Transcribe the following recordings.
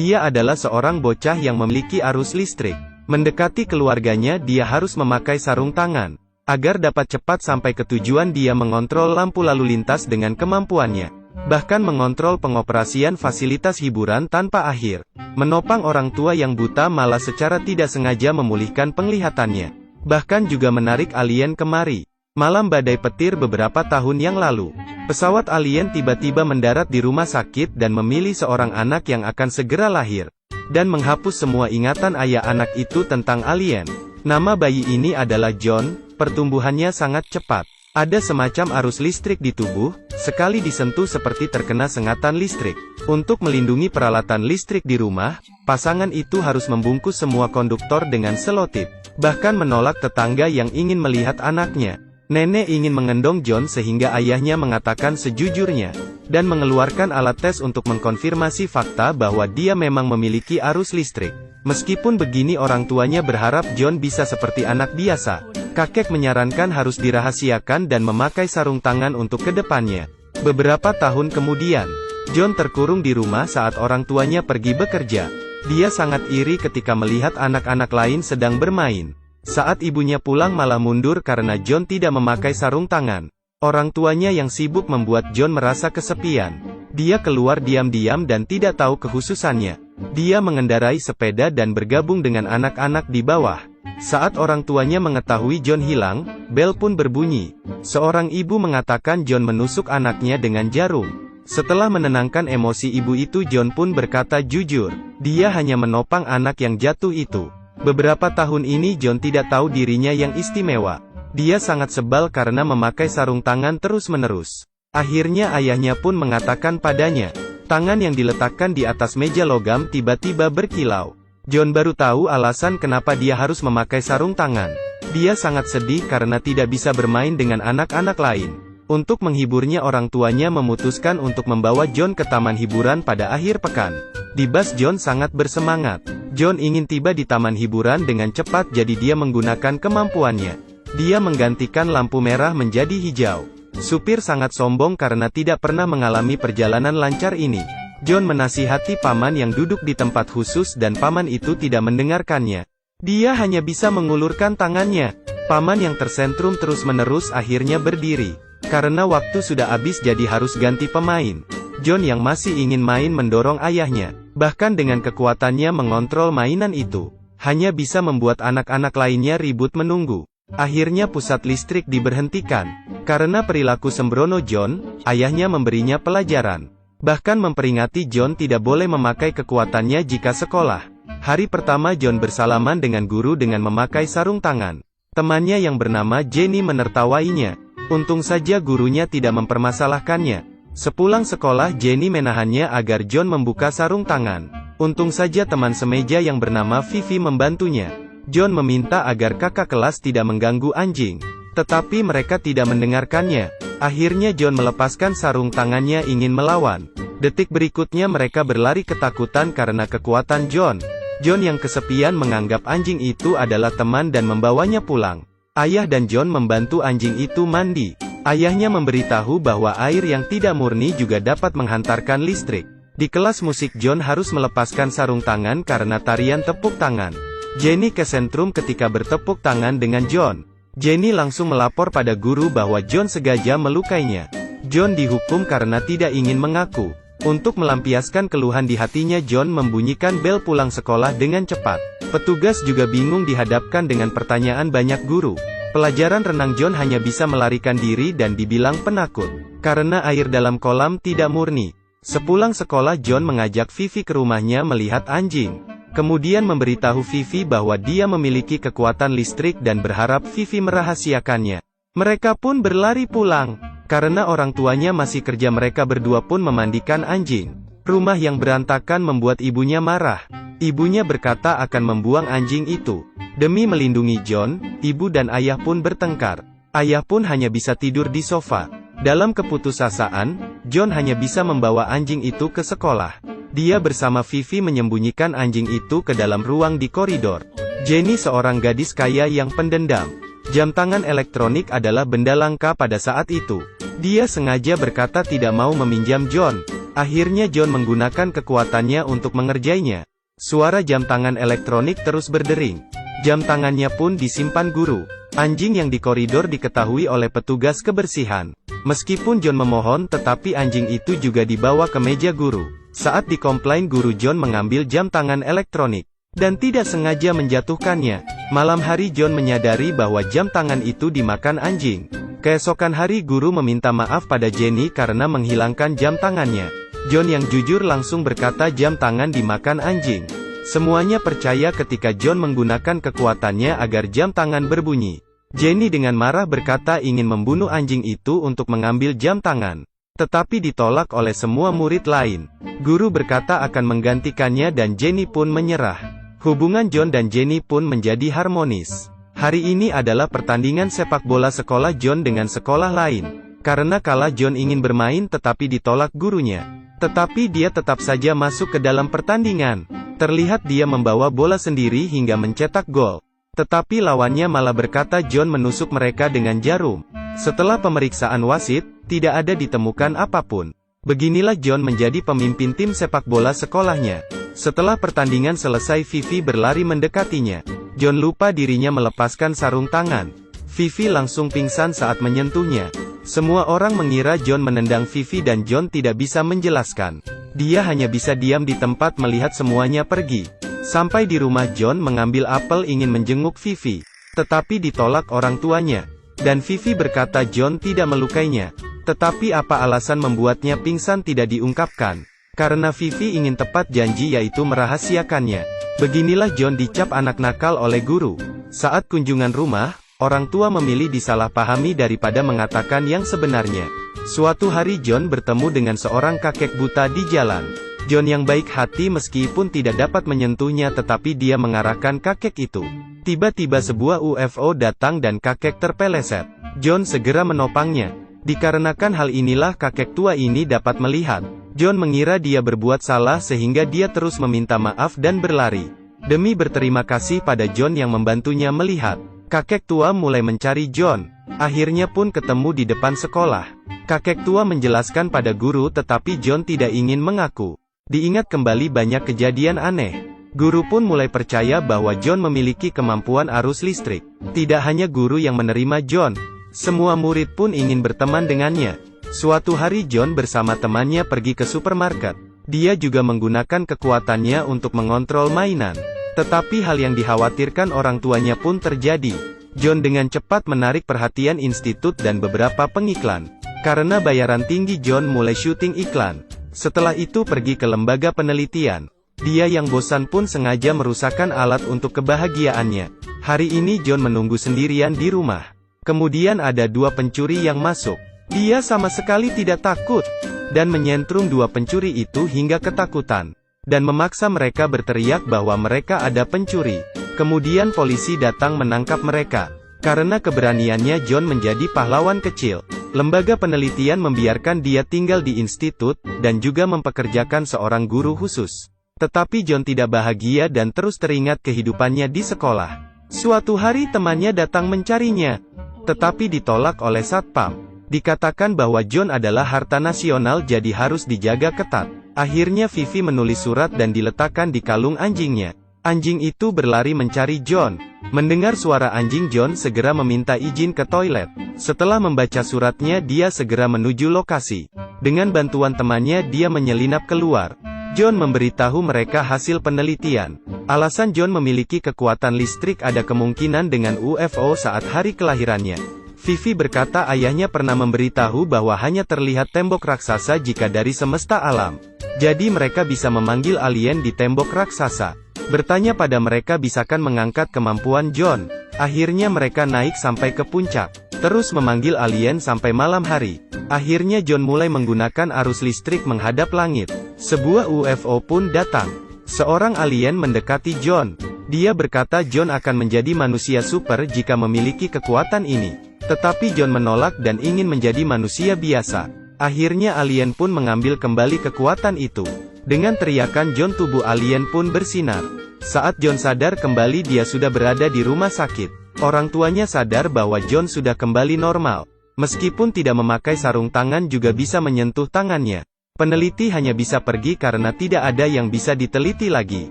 Dia adalah seorang bocah yang memiliki arus listrik. Mendekati keluarganya dia harus memakai sarung tangan. Agar dapat cepat sampai ke tujuan dia mengontrol lampu lalu lintas dengan kemampuannya. Bahkan mengontrol pengoperasian fasilitas hiburan tanpa akhir. Menopang orang tua yang buta malah secara tidak sengaja memulihkan penglihatannya. Bahkan juga menarik alien kemari. Malam badai petir beberapa tahun yang lalu. Pesawat alien tiba-tiba mendarat di rumah sakit dan memilih seorang anak yang akan segera lahir. Dan menghapus semua ingatan ayah anak itu tentang alien. Nama bayi ini adalah John. Pertumbuhannya sangat cepat. Ada semacam arus listrik di tubuh, sekali disentuh seperti terkena sengatan listrik. Untuk melindungi peralatan listrik di rumah, pasangan itu harus membungkus semua konduktor dengan selotip. Bahkan menolak tetangga yang ingin melihat anaknya. Nenek ingin mengendong John sehingga ayahnya mengatakan sejujurnya, dan mengeluarkan alat tes untuk mengkonfirmasi fakta bahwa dia memang memiliki arus listrik. Meskipun begini orang tuanya berharap John bisa seperti anak biasa. Kakek menyarankan harus dirahasiakan dan memakai sarung tangan untuk kedepannya. Beberapa tahun kemudian, John terkurung di rumah saat orang tuanya pergi bekerja. Dia sangat iri ketika melihat anak-anak lain sedang bermain. Saat ibunya pulang malah mundur karena John tidak memakai sarung tangan. Orang tuanya yang sibuk membuat John merasa kesepian. Dia keluar diam-diam dan tidak tahu kekhususannya. Dia mengendarai sepeda dan bergabung dengan anak-anak di bawah. Saat orang tuanya mengetahui John hilang, bel pun berbunyi. Seorang ibu mengatakan John menusuk anaknya dengan jarum. Setelah menenangkan emosi ibu itu, John pun berkata jujur, dia hanya menopang anak yang jatuh itu. Beberapa tahun ini John tidak tahu dirinya yang istimewa. Dia sangat sebal karena memakai sarung tangan terus-menerus. Akhirnya ayahnya pun mengatakan padanya. Tangan yang diletakkan di atas meja logam tiba-tiba berkilau. John baru tahu alasan kenapa dia harus memakai sarung tangan. Dia sangat sedih karena tidak bisa bermain dengan anak-anak lain. Untuk menghiburnya orang tuanya memutuskan untuk membawa John ke taman hiburan pada akhir pekan. Di bus John sangat bersemangat. John ingin tiba di taman hiburan dengan cepat jadi dia menggunakan kemampuannya. Dia menggantikan lampu merah menjadi hijau. Supir sangat sombong karena tidak pernah mengalami perjalanan lancar ini. John menasihati paman yang duduk di tempat khusus dan paman itu tidak mendengarkannya. Dia hanya bisa mengulurkan tangannya. Paman yang tersentrum terus-menerus akhirnya berdiri. Karena waktu sudah habis jadi harus ganti pemain. John yang masih ingin main mendorong ayahnya. Bahkan dengan kekuatannya mengontrol mainan itu. Hanya bisa membuat anak-anak lainnya ribut menunggu. Akhirnya pusat listrik diberhentikan. Karena perilaku sembrono John, ayahnya memberinya pelajaran. Bahkan memperingati John tidak boleh memakai kekuatannya jika sekolah. Hari pertama John bersalaman dengan guru dengan memakai sarung tangan. Temannya yang bernama Jenny menertawainya. Untung saja gurunya tidak mempermasalahkannya. Sepulang sekolah Jenny menahannya agar John membuka sarung tangan. Untung saja teman semeja yang bernama Vivi membantunya. John meminta agar kakak kelas tidak mengganggu anjing. Tetapi mereka tidak mendengarkannya. Akhirnya John melepaskan sarung tangannya ingin melawan. Detik berikutnya mereka berlari ketakutan karena kekuatan John. John yang kesepian menganggap anjing itu adalah teman dan membawanya pulang. Ayah dan John membantu anjing itu mandi. Ayahnya memberitahu bahwa air yang tidak murni juga dapat menghantarkan listrik. Di kelas musik John harus melepaskan sarung tangan karena tarian tepuk tangan. Jenny kesentrum ketika bertepuk tangan dengan John. Jenny langsung melapor pada guru bahwa John sengaja melukainya. John dihukum karena tidak ingin mengaku. Untuk melampiaskan keluhan di hatinya John membunyikan bel pulang sekolah dengan cepat. Petugas juga bingung dihadapkan dengan pertanyaan banyak guru. Pelajaran renang John hanya bisa melarikan diri dan dibilang penakut. Karena air dalam kolam tidak murni. Sepulang sekolah John mengajak Vivi ke rumahnya melihat anjing. Kemudian memberitahu Vivi bahwa dia memiliki kekuatan listrik dan berharap Vivi merahasiakannya. Mereka pun berlari pulang. Karena orang tuanya masih kerja mereka berdua pun memandikan anjing. Rumah yang berantakan membuat ibunya marah. Ibunya berkata akan membuang anjing itu. Demi melindungi John, ibu dan ayah pun bertengkar. Ayah pun hanya bisa tidur di sofa. Dalam keputusasaan, John hanya bisa membawa anjing itu ke sekolah. Dia bersama Vivi menyembunyikan anjing itu ke dalam ruang di koridor. Jenny seorang gadis kaya yang pendendam. Jam tangan elektronik adalah benda langka pada saat itu. Dia sengaja berkata tidak mau meminjam John. Akhirnya John menggunakan kekuatannya untuk mengerjainya. Suara jam tangan elektronik terus berdering. Jam tangannya pun disimpan guru. Anjing yang di koridor diketahui oleh petugas kebersihan. Meskipun John memohon, tetapi anjing itu juga dibawa ke meja guru. Saat dikomplain guru, John mengambil jam tangan elektronik dan tidak sengaja menjatuhkannya. Malam hari John menyadari bahwa jam tangan itu dimakan anjing. Keesokan hari guru meminta maaf pada Jenny karena menghilangkan jam tangannya. John yang jujur langsung berkata jam tangan dimakan anjing. Semuanya percaya ketika John menggunakan kekuatannya agar jam tangan berbunyi. Jenny dengan marah berkata ingin membunuh anjing itu untuk mengambil jam tangan. Tetapi ditolak oleh semua murid lain. Guru berkata akan menggantikannya dan Jenny pun menyerah. Hubungan John dan Jenny pun menjadi harmonis. Hari ini adalah pertandingan sepak bola sekolah John dengan sekolah lain. Karena kala John ingin bermain tetapi ditolak gurunya. Tetapi dia tetap saja masuk ke dalam pertandingan. Terlihat dia membawa bola sendiri hingga mencetak gol. Tetapi lawannya malah berkata John menusuk mereka dengan jarum. Setelah pemeriksaan wasit, tidak ada ditemukan apapun. Beginilah John menjadi pemimpin tim sepak bola sekolahnya. Setelah pertandingan selesai, Vivi berlari mendekatinya. John lupa dirinya melepaskan sarung tangan. Vivi langsung pingsan saat menyentuhnya. Semua orang mengira John menendang Vivi dan John tidak bisa menjelaskan. Dia hanya bisa diam di tempat melihat semuanya pergi. Sampai di rumah, John mengambil apel ingin menjenguk Vivi. Tetapi ditolak orang tuanya. Dan Vivi berkata John tidak melukainya. Tetapi apa alasan membuatnya pingsan tidak diungkapkan. Karena Vivi ingin tepat janji yaitu merahasiakannya. Beginilah John dicap anak nakal oleh guru. Saat kunjungan rumah, orang tua memilih disalahpahami daripada mengatakan yang sebenarnya. Suatu hari John bertemu dengan seorang kakek buta di jalan. John yang baik hati meskipun tidak dapat menyentuhnya tetapi dia mengarahkan kakek itu. Tiba-tiba sebuah UFO datang dan kakek terpeleset. John segera menopangnya. Dikarenakan hal inilah kakek tua ini dapat melihat. John mengira dia berbuat salah sehingga dia terus meminta maaf dan berlari. Demi berterima kasih pada John yang membantunya melihat. Kakek tua mulai mencari John. Akhirnya pun ketemu di depan sekolah. Kakek tua menjelaskan pada guru tetapi John tidak ingin mengaku. Diingat kembali banyak kejadian aneh. Guru pun mulai percaya bahwa John memiliki kemampuan arus listrik. Tidak hanya guru yang menerima John. Semua murid pun ingin berteman dengannya. Suatu hari John bersama temannya pergi ke supermarket. Dia juga menggunakan kekuatannya untuk mengontrol mainan. Tetapi hal yang dikhawatirkan orang tuanya pun terjadi. John dengan cepat menarik perhatian institut dan beberapa pengiklan. Karena bayaran tinggi John mulai syuting iklan. Setelah itu pergi ke lembaga penelitian. Dia yang bosan pun sengaja merusakkan alat untuk kebahagiaannya. Hari ini John menunggu sendirian di rumah. Kemudian ada dua pencuri yang masuk. Dia sama sekali tidak takut. Dan menyentrum dua pencuri itu hingga ketakutan. Dan memaksa mereka berteriak bahwa mereka ada pencuri. Kemudian polisi datang menangkap mereka. Karena keberaniannya John menjadi pahlawan kecil. Lembaga penelitian membiarkan dia tinggal di institut, dan juga mempekerjakan seorang guru khusus. Tetapi John tidak bahagia dan terus teringat kehidupannya di sekolah. Suatu hari temannya datang mencarinya. Tetapi ditolak oleh satpam. Dikatakan bahwa John adalah harta nasional jadi harus dijaga ketat. Akhirnya Vivi menulis surat dan diletakkan di kalung anjingnya. Anjing itu berlari mencari John. Mendengar suara anjing, John segera meminta izin ke toilet. Setelah membaca suratnya, dia segera menuju lokasi. Dengan bantuan temannya, dia menyelinap keluar. John memberitahu mereka hasil penelitian. Alasan John memiliki kekuatan listrik ada kemungkinan dengan UFO saat hari kelahirannya. Vivi berkata ayahnya pernah memberitahu bahwa hanya terlihat tembok raksasa jika dari semesta alam. Jadi mereka bisa memanggil alien di tembok raksasa. Bertanya pada mereka bisakah mengangkat kemampuan John. Akhirnya mereka naik sampai ke puncak. Terus memanggil alien sampai malam hari. Akhirnya John mulai menggunakan arus listrik menghadap langit. Sebuah UFO pun datang. Seorang alien mendekati John. Dia berkata John akan menjadi manusia super jika memiliki kekuatan ini. Tetapi John menolak dan ingin menjadi manusia biasa. Akhirnya alien pun mengambil kembali kekuatan itu. Dengan teriakan John, tubuh alien pun bersinar. Saat John sadar kembali, dia sudah berada di rumah sakit. Orang tuanya sadar bahwa John sudah kembali normal. Meskipun tidak memakai sarung tangan juga bisa menyentuh tangannya. Peneliti hanya bisa pergi karena tidak ada yang bisa diteliti lagi.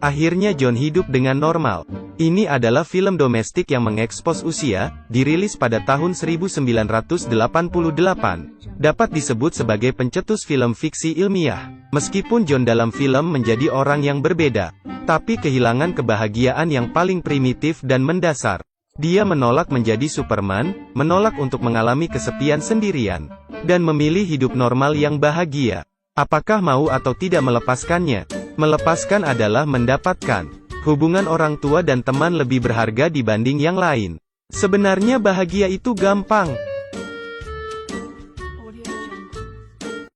Akhirnya John hidup dengan normal. Ini adalah film domestik yang mengekspos usia, dirilis pada tahun 1988. Dapat disebut sebagai pencetus film fiksi ilmiah. Meskipun John dalam film menjadi orang yang berbeda, tapi kehilangan kebahagiaan yang paling primitif dan mendasar. Dia menolak menjadi Superman, menolak untuk mengalami kesepian sendirian, dan memilih hidup normal yang bahagia. Apakah mau atau tidak melepaskannya? Melepaskan adalah mendapatkan. Hubungan orang tua dan teman lebih berharga dibanding yang lain. Sebenarnya bahagia itu gampang.